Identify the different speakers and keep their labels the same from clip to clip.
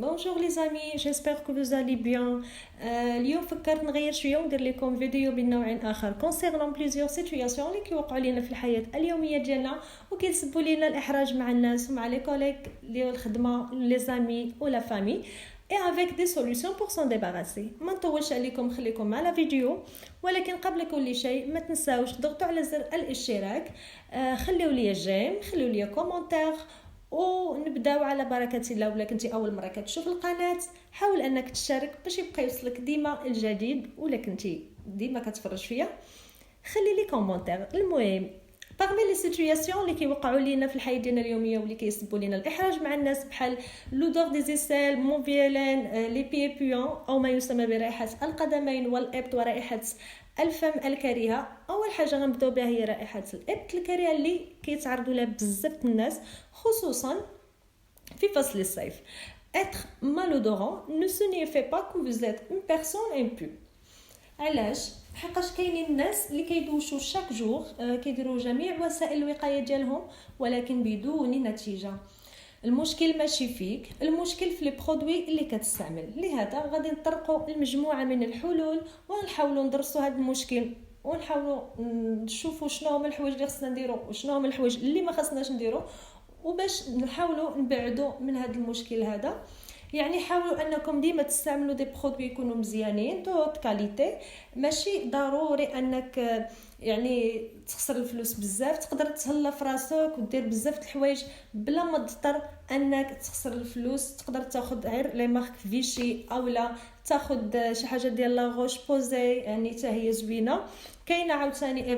Speaker 1: Bonjour les amis, j'espère que vous allez bien. اليوم فكرت نغير شويه وندير لكم فيديو من نوع اخر concernant plusieurs situations اللي كيوقعوا لنا في الحياه اليوميه ديالنا وكيسببوا لنا الاحراج مع الناس ومع لي كوليك ديال الخدمه لي زامي ولا فامي et avec des solutions pour s'en débarrasser. ما نطولش عليكم، خليكم مع لا فيديو. ولكن قبل كل شيء ما تنساوش تضغطوا على زر الاشتراك، خليوا لي جيم، خليوا لي كومونتير، ونبداو على بركه الله. ولا كنتي اول مره كتشوف القناه حاول انك تشارك باش يبقى يوصلك ديما الجديد، ولا كنتي ديما كتفرج فيا خلي لي كومونتير. المهم parmi les situations اللي كيوقعوا لينا في الحياه ديالنا اليوميه واللي كيسببوا لنا الاحراج مع الناس بحال لودور دي زيسيل، مون فيولين، لي بيي بيون او ما يسمى برائحه القدمين والابط ورائحه الفم الكريهه. اول حاجه غنبداو بها هي رائحه الابط الكريهه اللي كيتعرضوا لها بزاف الناس خصوصا في فصل الصيف. être malodorant ne signifie pas que vous êtes une personne impure. علاش؟ حقاش كاينين الناس اللي كيدوشوا شاك جور، كيديروا جميع وسائل الوقايه ديالهم ولكن بدون نتيجه. المشكل ماشي فيك، المشكل في لي برودوي اللي كتستعمل. لهذا غادي نطرقوا المجموعه من الحلول ونحاولوا ندرسوا هذا المشكل ونحاولوا نشوفوا شنو هما الحوايج اللي خصنا نديروا وشنو هما الحوايج اللي ما خصناش نديروا، وباش نحاولوا نبعدوا من هذا المشكل هذا. يعني حاولوا انكم ديما تستعملوا دي برودوي يكونوا مزيانين دو كاليتي. ماشي ضروري انك يعني تخسر الفلوس بزاف، تقدر تهلا في راسك ودير بزاف د الحوايج بلا ما تضطر انك تخسر الفلوس. تقدر تاخذ غير لي مارك فيشي اولا تاخذ شي حاجه ديال لا روش بوزي، يعني حتى هي زوينه. كاينه عاوتاني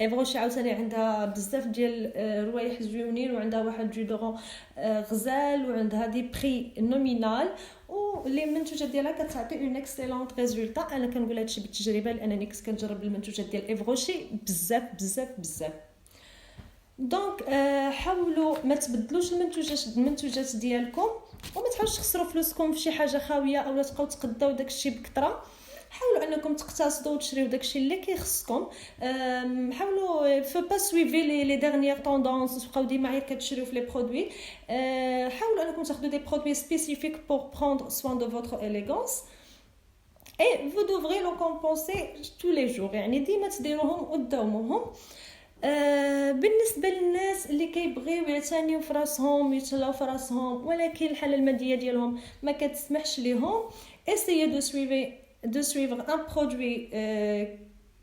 Speaker 1: ايفروشي عاوتاني عندها بزاف ديال روايح زوينين، وعندها واحد جودورون غزال، وعندها دي بري نومينال، واللي المنتوجات ديالها كتعطي اون اكسيلونط ريزولطا. انا كنقول هادشي بالتجربه لانني كنت كنجرب المنتوجات ديال ايفروشي بزاف بزاف بزاف. دونك حاولوا ما تبدلوش المنتوجات ديالكم، وما تحاولوش تخسروا فلوسكم في شي حاجه خاويه اولا تبقاو تقداو داكشي بكثره. حاولوا انكم تقتصدوا وتشريو داكشي اللي كيخصكم. حاولوا فو با سويفي لي ديرنيير طوندونس، تبقاو ديما غير كتشريو في لي برودوي. حاولوا انكم تاخذوا دي برودوي سبيسيفيك بور بروندر سوان دو فوتر élégance et vous devrez le compenser tous les jours، يعني ديما تديروهم وتداوموهم. بالنسبه للناس اللي كيبغيو يعتنيو في راسهم يتهلاو في راسهم ولكن الحاله الماديه ديالهم ما كتسمحش ليهم، essayez de suivre un produit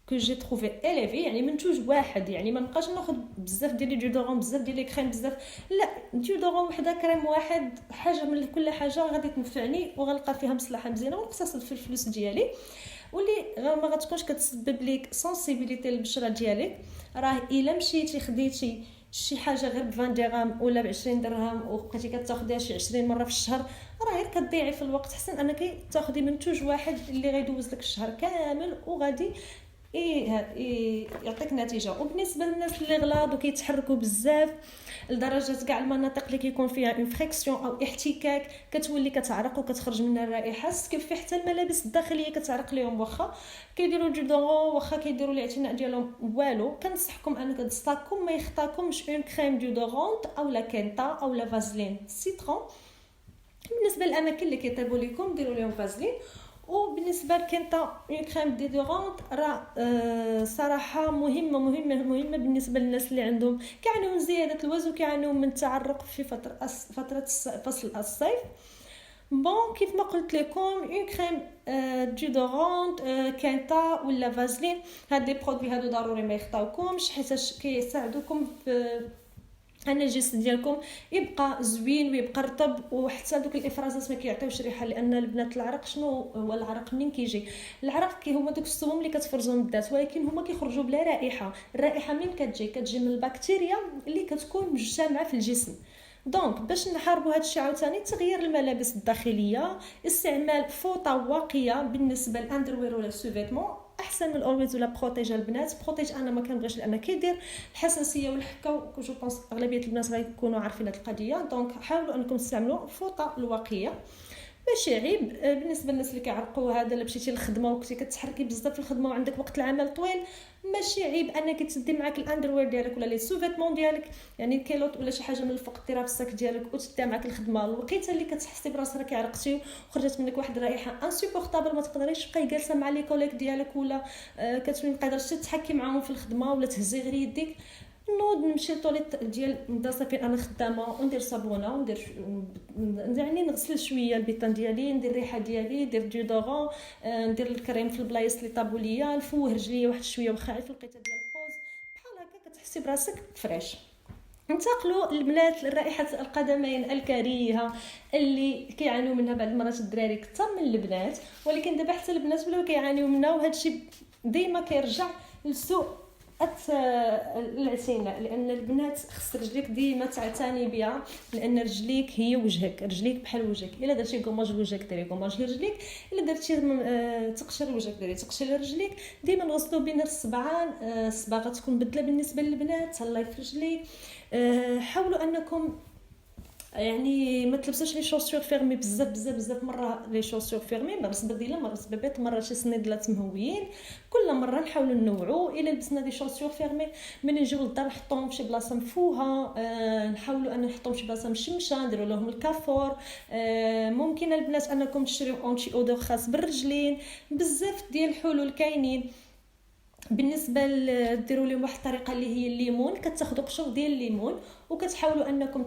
Speaker 1: que j'ai trouvé élevé. يعني منتوج واحد، يعني ما نبقاش ناخذ بزاف ديال لي ديودورون، بزاف ديال لي كريم، بزاف لا، ديودورون وحده، كريم واحد، حاجه من كل حاجه غادي تنفعني وغنلقى فيها مصلحه مزيانه ونقتصد في الفلوس ديالي، واللي ما غتكونش كتسبب لك سنسيبيليتي للبشره ديالك. راه الا مشيتي خديتي شي حاجه غير ب 20 درهم ولا ب 20 درهم وبقيتي كتاخديها شي 20 مره في الشهر، راه غير كتضيعي في الوقت. حسن انك تاخدي منتوج واحد اللي غيدوز لك الشهر كامل وغادي يعطيك نتيجه. وبالنسبه للناس اللي غلاض وكيتحركوا بزاف لدرجه كاع المناطق اللي كيكون فيها انفريكسيون او احتكاك كتولي كتعرق وكتخرج منها الرائحه، كيف حتى الملابس الداخليه كتعرق لهم، واخا كيديروا ديودورون، واخا كيديروا الاعتناء ديالهم والو. كنصحكم انك تستاكم ما يخطاكمش اون كريم ديودورونت او لا كينتا او لا فازلين سيترون. بالنسبه للاماكن اللي كيطيبوا لكم ديروا لهم فازلين. وبالنسبه لكينتا اون كريم ديودورونت راه صراحه مهمه بالنسبه للناس اللي عندهم كيعانيو من زياده الوزن وكيعانيو من التعرق في فتره فصل الصيف. بون كيف ما قلت لكم اون كريم ديودورونت كينتا ولا فازلين، هاد لي برودوي هادو ضروري ما يخطاوكمش حيت كيساعدوكم في ان الجسم ديالكم يبقى زوين ويبقى رطب، وحتى دوك الافرازات ما كيعطيوش ريحه. لان البنات العرق شنو هو العرق؟ منين كيجي العرق؟ هما دوك السموم اللي كتفرزوا من الذات، ولكن هما كيخرجوا بلا رائحه. الرائحه منين كتجي من البكتيريا اللي كتكون مجتمعه في الجسم. دونك باش نحاربوا هذا الشيء عاوتاني تغيير الملابس الداخليه، استعمال فوطه واقيه بالنسبه للاندروير ولا السوفيتمون احسن من الاولويز ولا بروتيج البنات. بروتيج انا ما كنبغيش لان كيدير الحساسيه والحكه، و جو بونس اغلبيه الناس غيكونوا عارفين هذه القضيه. دونك حاولوا انكم تستعملوا فوطه الواقيه. ماشي عيب. بالنسبه للناس اللي كيعرقوا هذا، الا مشيتي للخدمه وكنتي كتحركي بزاف في الخدمه وعندك وقت العمل طويل، ماشي عيب انك تدي معاك الاندروير ديالك ولا لي سوفيتمون ديالك، يعني الكيلوط ولا شي حاجه من الفوق ديرها في الساك ديالك وتديها معاك الخدمه. الوقيته اللي كتحسي براسك راكي عرقتي وخرجت منك واحد الرائحه انسوبورطابل، ما تقدريش تبقاي جالسه مع لي كوليك ديالك، ولا كتولي ما قادرش تتحكي معاهم في الخدمه، ولا تهزي غير يديك. نوض نمشي للطوليت ديال ندا فين انا خدامه وندير صابونه وندير يعني نغسل شويه البيطان ديالي، ندير الريحه ديالي، ندير ديودورون، ندير الكريم في البلايص اللي طابوا ليا، نفوه رجليا واحد شويه واخا في الوقيته ديال البوز، بحال هكا كتحسي براسك فريش. انتقلوا البنات لرائحه القدمين الكريهه اللي كيعانيو منها بعض المرات الدراري اكثر من البنات، ولكن دابا حتى البنات ولاو كيعانيو منها، وهذا الشيء ديما كيرجع لسوء الاعتناء. لان البنات خص رجليك ديما تعتني بها، لان رجليك هي وجهك، رجليك بحال وجهك. الا درتي كوماج لوجهك ديري كوماج لرجليك، الا درتي تقشر وجهك ديري تقشر لرجليك. ديما نغسلوا بين الصبعان. الصباغه تكون بدله بالنسبه للبنات، تهلاي في رجليك. حاولوا انكم يعني ما تلبسوش لي شوسور فيرمي بزاف بزاف بزاف. مره لي شوسور فيرمي، مره سبرديله، مره سبابات، مره شي سنيدلات مهويين. كل مره نحاولوا نوعوا. الا لبسنا دي شوسور فيرمي من نجيو للدار نحطوهم في شي بلاصه مفوهه، نحاولوا ان نحطوهم في شي بلاصه مشمشه، نديروا لهم الكافور. ممكن البنات انكم تشريو اونتي اودور خاص بالرجلين. بزاف ديال الحلول كاينين. بالنسبه ديروا لهم واحد الطريقه اللي هي الليمون، كتاخذوا قشور ديال الليمون وكتحاولوا انكم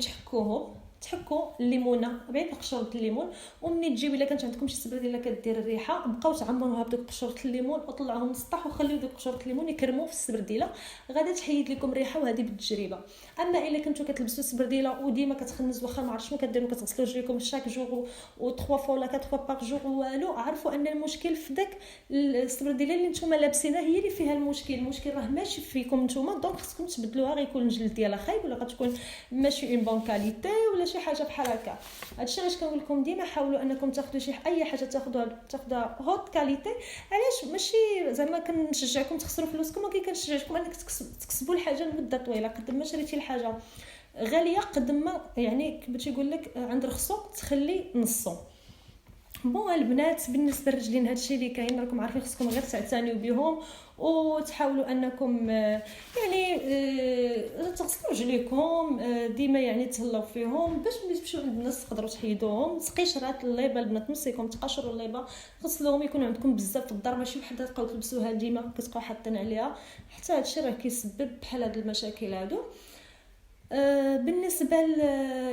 Speaker 1: تحكوا الليمونه بين قشوره الليمون، ومني تجيو الا كانت عندكم شي سبرديله كدير الريحه، بقاو تعمروها بدوك قشوره الليمون وطلعوهم للسطح وخليو دوك قشوره الليمون يكرموا في السبرديله، غادي تحيد لكم الريحه. وهذه بالتجربه. اما الا كنتو كتلبسوا سبرديله وديما كتخنز، واخا ما عرفتش شنو كديروا، كتغسلوا رجليكم شاك جور و 3 فوا ولا 4 فوا باغ جور والو، عرفوا ان المشكل في داك السبرديله اللي نتوما لابسينها هي اللي فيها المشكل. المشكل راه ماشي فيكم نتوما، دونك خصكم تبدلوها. غيكون الجلد ديالها خايب، ولا غتكون ماشي اون بون كاليتي، ولا شي حاجه بحال هكا. هادشي علاش كنقول لكم ديما حاولوا انكم تاخذوا شي اي حاجه تاخذوها هوت كاليتي. علاش؟ ماشي زعما كنشجعكم تخسروا فلوسكم، ولكن كنشجعكم انك تكسبوا الحاجه لمده طويله. قد ما شريتي الحاجه غاليه، قد ما يعني باش يقول لك عند رخصو تخلي نصو. بون البنات بالنسبه للرجلين هادشي اللي كاين، راكم عارفين خصكم غير تعتنيوا بهم وتحاولوا انكم يعني تغسلوا رجليكم ديما، يعني تهلاو فيهم باش ملي تمشيو عند الناس تقدروا تحيدوهم. تقشرات الليبه البنات نسيكم تقشروا الليبه، غسلوهم. يكونوا عندكم بزاف في الدار، ماشي وحده تبقاو تلبسوها ديما كتبقاو حاطين عليها، حتى هادشي راه كيسبب بحال هاد المشاكل هادو. بالنسبه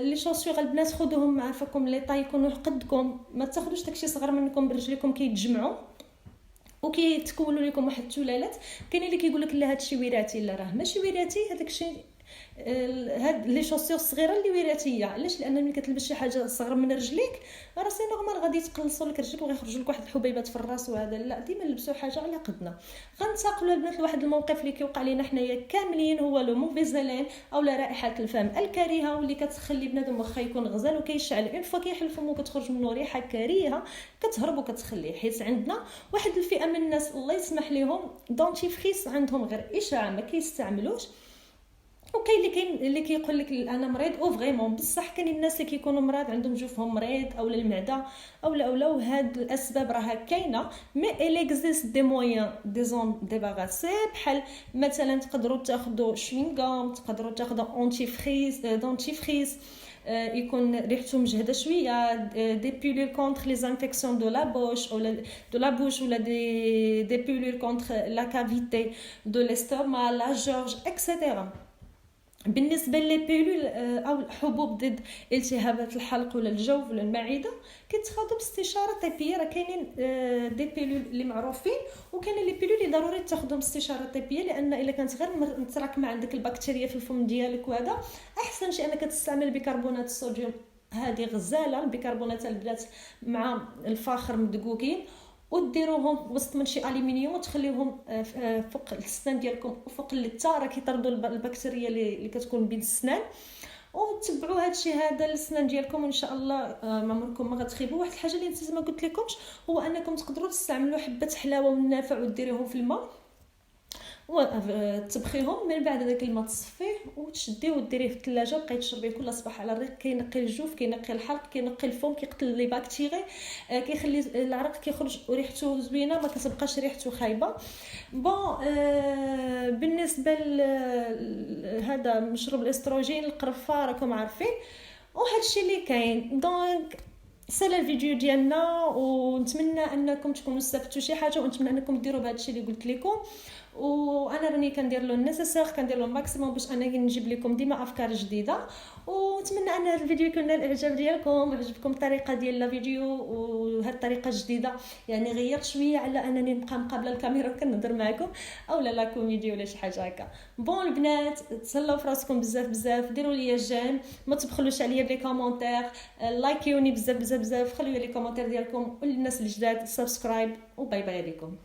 Speaker 1: لي شوسور البنات خذوهم عافاكم لي طاي يكونوا قدكم، ما تاخذوش داكشي صغر منكم برجليكم كيتجمعوا وكيتكونوا لكم واحد التلالات. كاين اللي كيقول لك لا هادشي وراثي، لا راه ماشي وراثي هذاك الشيء. هاد لي شوسور الصغيره اللي وراثيه. علاش؟ لان ملي كتلبس شي حاجه صغر من رجليك راه سي نورمال غادي تقلصوا لك رجلك وغيخرجوا لك واحد الحبيبات في الراس. وهذا لا، ديما نلبسوا حاجه على قدنا. غنتقلوا البنات لواحد الموقف اللي كيوقع لينا حنايا كاملين، هو لو موفيزالين او لا رائحه الفم الكريهه، واللي كتخلي بنادم واخا يكون غزال وكيشعل اون فوا كيحل فمو كتخرج منه ريحه كريهه كتهرب وكتخليه. حيت عندنا واحد الفئه من الناس الله يسمح لهم دونتيفريس عندهم غير اشعاع ما كيستعملوش. وكاين اللي كيقول لك انا مريض او فريمون بصح. كاين الناس اللي كيكونوا مرض عندهم جوفهم مريض او المعده او وهاد الاسباب راها كاينه. مي اليكزيست دي مويان دي زون ديباراسي، بحال مثلا تقدروا تاخذوا شوينغام، تقدروا تاخذوا دونتيفريس يكون ريحته مجهده شويه، دي بيلول كونتر لي انفيكسيون دو لا بوش ولا دو لا بوش، ولا دي بيلول كونتر لا كافيتي دو ليستوما لا جورج اكسيتيرا. بالنسبه لي بيلول او الحبوب ضد التهابات الحلق ولا الجوف ولا المعده كيتاخذوا باستشاره طبيه. راه كاينين دي بيلول اللي معروفين، وكاين لي بيلول اللي ضروري تاخذهم باستشاره طبيه، لان الا كانت غير متراكمه عندك البكتيريا في الفم ديالك وهذا احسن شيء انك تستعمل بيكربونات الصوديوم. هذه غزاله البيكربونات البنات مع الفاخر مدقوقين، وديروهم وسط من شي الومنيوم وتخليوهم فوق السنان ديالكم وفوق اللثه، راه كيطردوا البكتيريا اللي كتكون بين السنان. وتبعوا هذا الشيء هذا للسنان ديالكم وان شاء الله ما عمركم ما غتخيبوا. واحد الحاجه اللي نسيت ما قلت لكمش هو انكم تقدروا تستعملوا حبه حلاوه والنافع وديريهم في الماء تطبخيهم من بعد هذاك الماء تصفيه وتشديه وديريه في الثلاجه، بقيت تشربيه كل صباح على الريق. كينقي الجوف، كينقي الحلق، كينقي الفم، كيقتل لي باكتيري، كيخلي العرق كيخرج وريحته زوينه، ما كتبقاش ريحته خايبه. بون بالنسبه هذا مشروب الاستروجين القرفه راكم عارفين، وهذا الشيء اللي كاين. دونك سالا الفيديو ديالنا، ونتمنى انكم تكونوا استفدتوا شي حاجه، ونتمنى انكم ديروا بهذا الشيء اللي قلت لكم. وانا راني كندير له النيسيسير، كندير له الماكسيموم باش انا نجيب لكم ديما افكار جديده. ونتمنى ان هذا الفيديو يكون نال الاعجاب ديالكم، عجبكم الطريقه ديال الفيديو وهذه الطريقه الجديده. يعني غيرت شويه على انني نبقى مقابله الكاميرا وكنهضر معكم او لا كوميدي ولا شي حاجه هكا. بون البنات، تسلوا في راسكم بزاف بزاف، ديروا لي جيم، ما تبخلوش عليا بلي كومونتير، لايكيوني بزاف بزاف بزاف، خليوا لي كومونتير ديالكم، والناس الجداد سبسكرايب، وباي باي عليكم.